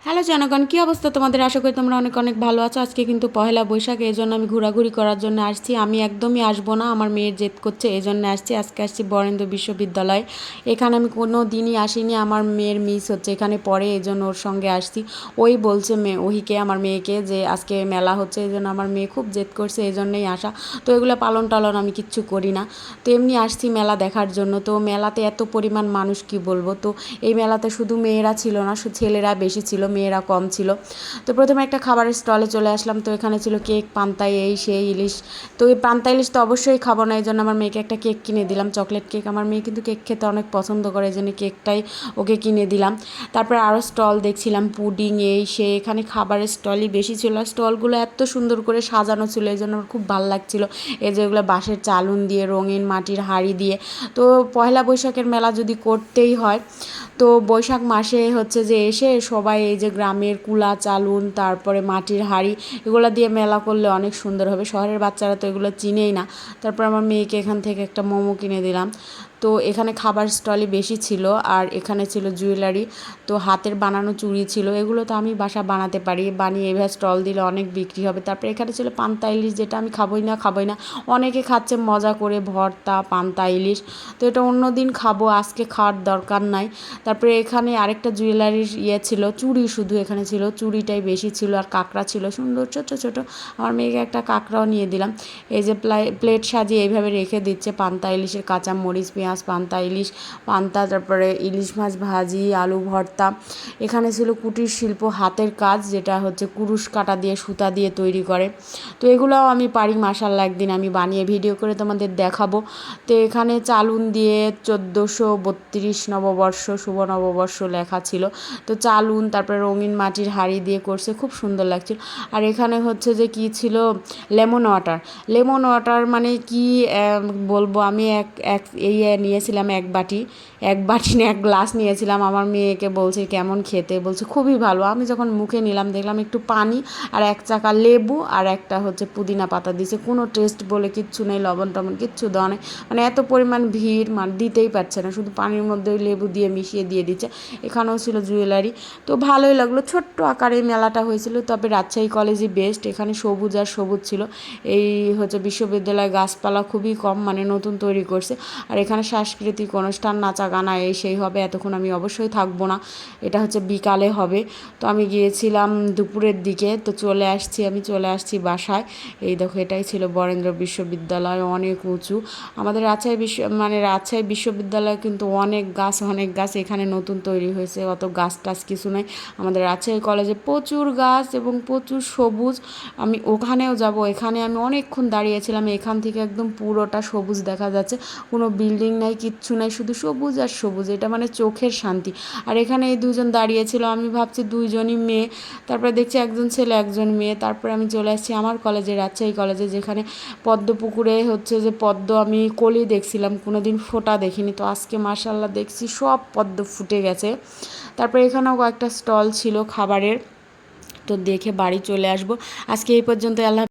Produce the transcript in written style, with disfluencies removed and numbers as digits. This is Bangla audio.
হ্যালো জনগণ, কী অবস্থা তোমাদের? আশা করি তোমরা অনেক অনেক ভালো আছো। আজকে কিন্তু পহেলা বৈশাখ, এই জন্য আমি ঘোরাঘুরি করার জন্য আসছি। আমি একদমই আসবো না, আমার মেয়ের জেদ করছে, এই জন্য আসছি। আজকে আসছি বরেন্দ্র বিশ্ববিদ্যালয়। এখানে আমি কোনো দিনই আসিনি, আমার মেয়ের মিস হচ্ছে, এখানে পড়ে, এই জন্য ওর সঙ্গে আসছি। ওই বলছে ওহিকে, আমার মেয়েকে, যে আজকে মেলা হচ্ছে, এই জন্য আমার মেয়ে খুব জেদ করছে, এই জন্যই আসা। তো এগুলো পালন টালন আমি কিচ্ছু করি না, তো এমনি আসছি মেলা দেখার জন্য। তো মেলাতে এত পরিমাণ মানুষ, কি বলবো। তো এই মেলাতে শুধু মেয়েরা ছিল না, ছেলেরা বেশি ছিল, মেয়েরা কম ছিল। তো প্রথমে একটা খাবারের স্টলে চলে আসলাম। তো এখানে ছিল কেক, পান্তা, এই সেই ইলিশ। তো এই পান্তা ইলিশ তো অবশ্যই খাবো না, এই জন্য আমার মেয়েকে একটা কেক কিনে দিলাম, চকলেট কেক। আমার মেয়ে কিন্তু কেক খেতে অনেক পছন্দ করে, এই জন্য কেকটাই ওকে কিনে দিলাম। তারপরে আরও স্টল দেখছিলাম, পুডিং, এই সেই। এখানে খাবারের স্টলই বেশি ছিল, স্টলগুলো এত সুন্দর করে সাজানো ছিল, এই জন্য আমার খুব ভালো লাগছিলো। এই যেগুলো বাঁশের চালুন দিয়ে, রঙিন মাটির হাঁড়ি দিয়ে। তো পয়লা বৈশাখের মেলা যদি করতেই হয়, তো বৈশাখ মাসে হচ্ছে যে এসে সবাই এই যে গ্রামের কুলা চালুন, তারপরে মাটির হাঁড়ি, এগুলো দিয়ে মেলা করলে অনেক সুন্দর হবে। শহরের বাচ্চারা তো এগুলো চিনেই না। তারপর আমার মেয়েকে এখান থেকে একটা মোমো কিনে দিলাম। তো এখানে খাবার স্টলই বেশি ছিল, আর এখানে ছিল জুয়েলারি। তো হাতের বানানো চুড়ি ছিল, এগুলো তো আমি বাসা বানাতে পারি, বানিয়ে এভাবে স্টল দিলে অনেক বিক্রি হবে। তারপরে এখানে ছিল পান্তা ইলিশ, যেটা আমি খাবোই না, অনেকে খাচ্ছে মজা করে, ভর্তা পান্তা ইলিশ। তো এটা অন্য দিন খাবো, আজকে খাওয়ার দরকার নাই। তারপরে এখানে আরেকটা জুয়েলারির ছিল, চুড়ি, শুধু এখানে ছিল চুড়িটাই বেশি ছিল, আর কাঁকড়া ছিল সুন্দর ছোটো ছোটো। আমার মেয়েকে একটা কাঁকড়াও নিয়ে দিলাম। এই যে প্লেট সাজিয়ে এইভাবে রেখে দিচ্ছে পান্তা ইলিশের, কাঁচা মরিচ, পেঁয়াজ, পান্তা ইলিশ, পান্তা, তারপরে ইলিশ মাছ ভাজি, আলু ভর্তা। এখানে ছিল কুটির শিল্প, হাতের কাজ, যেটা হচ্ছে কুরুশ কাটা দিয়ে, সুতা দিয়ে তৈরি করে। তো এগুলোও আমি পারি, মাশাআল্লাহ, একদিন আমি বানিয়ে ভিডিও করে তোমাদের দেখাবো। তো এখানে চালুন দিয়ে 1432 নববর্ষ, শুভ নববর্ষ লেখা ছিল। তো চালুন, তারপরে রঙিন মাটির হাঁড়ি দিয়ে করছে, খুব সুন্দর লাগছিল। আর এখানে হচ্ছে যে কি ছিল, লেমন ওয়াটার মানে কি বলবো আমি, এক এক এই নিয়েছিলাম এক বাটি না, এক গ্লাস নিয়েছিলাম। আমার মেয়েকে বলছে কেমন খেতে, বলছে খুবই ভালো। আমি যখন মুখে নিলাম, দেখলাম একটু পানি আর এক চাকা লেবু আর একটা হচ্ছে পুদিনা পাতা দিয়েছে, কোনো টেস্ট বলে কিচ্ছু নেই, লবণ টবণ কিচ্ছু দেওয়া নেই। মানে এত পরিমাণ ভিড়, মানে দিতেই পারছে না, শুধু পানির মধ্যে ওই লেবু দিয়ে মিশিয়ে দিয়ে দিচ্ছে। এখানেও ছিল জুয়েলারি। তো ভালোই লাগলো, ছোট্ট আকারে এই মেলাটা হয়েছিল। তবে রাজশাহী কলেজই বেস্ট, এখানে সবুজ আর সবুজ ছিল। এই হচ্ছে বিশ্ববিদ্যালয়ে গাছপালা খুবই কম, মানে নতুন তৈরি করছে। আর এখানে সাংস্কৃতিক অনুষ্ঠান, নাচা গানা, এই সেই হবে। এতক্ষণ আমি অবশ্যই থাকবো না, এটা হচ্ছে বিকালে হবে। তো আমি গিয়েছিলাম দুপুরের দিকে, তো আমি চলে আসছি বাসায়। এই দেখো, এটাই ছিল বরেন্দ্র বিশ্ববিদ্যালয়, অনেক উঁচু। আমাদের রাজশাহী বিশ্ববিদ্যালয়ে কিন্তু অনেক গাছ এখানে নতুন তৈরি হয়েছে, অত গাছ টাছ কিছু নেই। আমাদের রাজশাহী কলেজে প্রচুর গাছ এবং প্রচুর সবুজ। আমি ওখানেও যাব, এখানে আমি অনেকক্ষণ দাঁড়িয়েছিলাম, এখান থেকে একদম পুরোটা সবুজ দেখা যাচ্ছে, কোনো বিল্ডিং নাই, কিচ্ছু নাই, শুধু সবুজ আর সবুজ, এটা মানে চোখের শান্তি। আর এখানে এই দুজন দাঁড়িয়েছিল, আমি ভাবছি দুইজনই মেয়ে, তারপরে দেখছি একজন ছেলে একজন মেয়ে। তারপরে আমি চলে আসছি আমার কলেজে, রাজশাহী কলেজে, যেখানে পদ্ম পুকুরে হচ্ছে যে পদ্ম আমি কলি দেখছিলাম, কোনো দিন ফোটা দেখিনি। তো আজকে মাশাআল্লাহ দেখছি সব পদ্ম ফুটে গেছে। তারপরে এখানেও কয়েকটা স্টল ছিল খাবারের। তো দেখে বাড়ি চলে আসবো। আজকে এই পর্যন্ত, আল্লাহ।